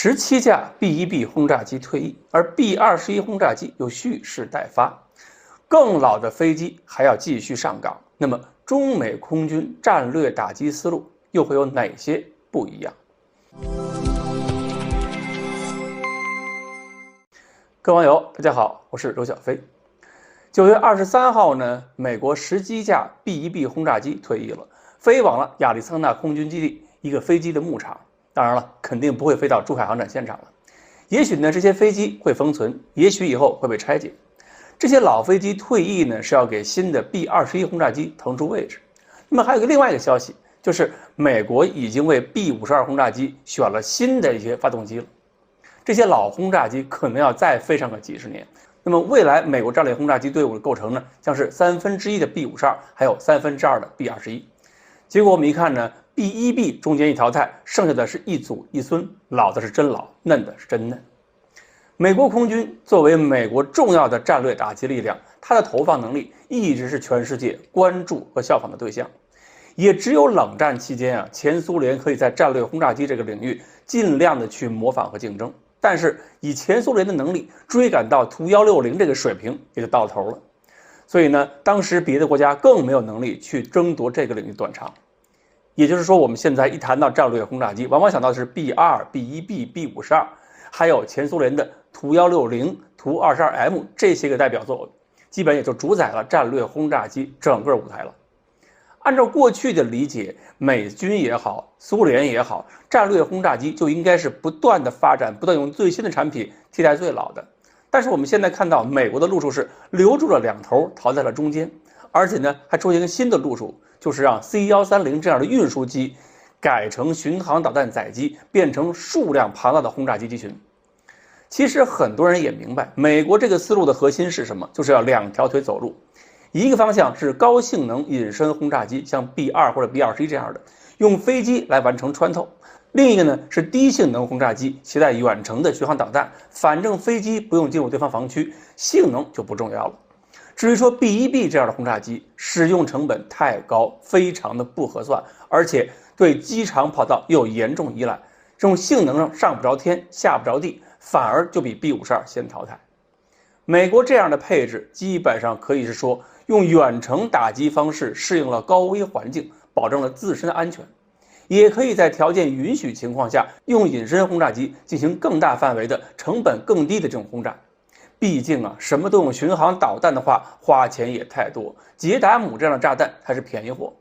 17架 B-1B 轰炸机退役，而 B-21 轰炸机又蓄势待发，更老的飞机还要继续上岗。那么，中美空军战略打击思路又会有哪些不一样？各位网友，大家好，我是刘小飞。9月23号呢，美国17架 B-1B 轰炸机退役了，飞往了亚利桑那空军基地一个飞机的牧场。当然了，肯定不会飞到珠海航展现场了。也许呢，这些飞机会封存，也许以后会被拆解。这些老飞机退役呢，是要给新的 B-21 轰炸机腾出位置。那么还有另外一个消息，就是美国已经为 B-52 轰炸机选了新的一些发动机了。这些老轰炸机可能要再飞上个几十年。那么未来美国战略轰炸机队伍的构成呢，将是1/3的 B-52，还有2/3的 B-21。结果我们一看呢，B-1B 中间一淘汰，剩下的是一祖一孙，老的是真老，嫩的是真嫩。美国空军作为美国重要的战略打击力量，它的投放能力一直是全世界关注和效仿的对象。也只有冷战期间前苏联可以在战略轰炸机这个领域尽量的去模仿和竞争，但是以前苏联的能力追赶到图160这个水平也就到头了。所以呢，当时别的国家更没有能力去争夺这个领域断肠。也就是说，我们现在一谈到战略轰炸机，往往想到的是 B-2、B-1B、B-52，还有前苏联的图160、图22M 这些个代表作，基本也就主宰了战略轰炸机整个舞台了。按照过去的理解，美军也好，苏联也好，战略轰炸机就应该是不断的发展，不断用最新的产品替代最老的。但是我们现在看到美国的路数是留住了两头，淘汰了中间，而且呢还出现一个新的路数，就是让 C-130这样的运输机改成巡航导弹载机，变成数量庞大的轰炸机机群。其实很多人也明白，美国这个思路的核心是什么，就是要两条腿走路。一个方向是高性能隐身轰炸机，像 B-2或者 B-21这样的，用飞机来完成穿透。另一个呢是低性能轰炸机，携带远程的巡航导弹，反正飞机不用进入对方防区，性能就不重要了。至于说 B-1B 这样的轰炸机，使用成本太高，非常的不合算，而且对机场跑道又有严重依赖，这种性能上上不着天，下不着地，反而就比 B-52先淘汰。美国这样的配置基本上可以是说，用远程打击方式适应了高危环境，保证了自身的安全。也可以在条件允许情况下，用隐身轰炸机进行更大范围的、成本更低的这种轰炸。毕竟什么都用巡航导弹的话，花钱也太多。捷达姆这样的炸弹才是便宜货，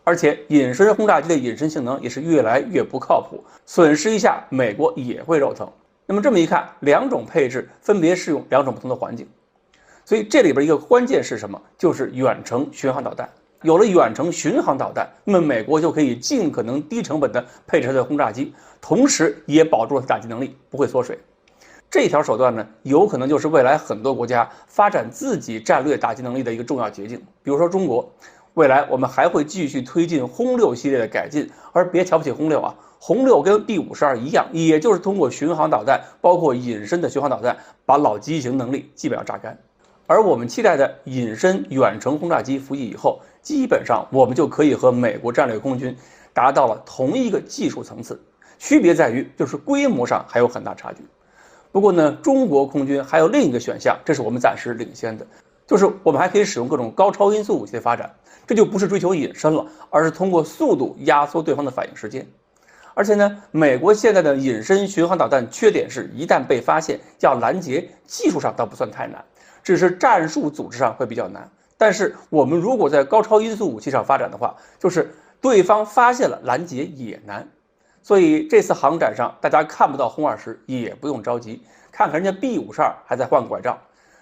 而且隐身轰炸机的隐身性能也是越来越不靠谱，损失一下美国也会肉疼。那么这么一看，两种配置分别适用两种不同的环境。所以这里边一个关键是什么？就是远程巡航导弹。有了远程巡航导弹，那么美国就可以尽可能低成本的配置它的轰炸机，同时也保住了打击能力，不会缩水。这条手段呢，有可能就是未来很多国家发展自己战略打击能力的一个重要捷径。比如说中国，未来我们还会继续推进轰6系列的改进，而别瞧不起轰6轰6跟 B-52一样，也就是通过巡航导弹，包括隐身的巡航导弹，把老机型能力基本上榨干。而我们期待的隐身远程轰炸机服役以后，基本上我们就可以和美国战略空军达到了同一个技术层次，区别在于就是规模上还有很大差距。不过呢，中国空军还有另一个选项，这是我们暂时领先的，就是我们还可以使用各种高超音速武器的发展，这就不是追求隐身了，而是通过速度压缩对方的反应时间。而且呢，美国现在的隐身巡航导弹缺点是，一旦被发现要拦截，技术上倒不算太难，只是战术组织上会比较难。但是我们如果在高超音速武器上发展的话，就是对方发现了拦截也难。所以这次航展上大家看不到轰20也不用着急，看看人家 B-52还在换拐杖，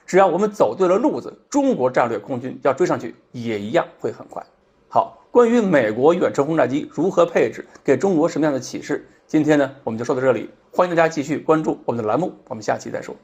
只要我们走对了路子，中国战略空军要追上去也一样会很快。好，关于美国远程轰炸机如何配置，给中国什么样的启示，今天呢我们就说到这里，欢迎大家继续关注我们的栏目，我们下期再说。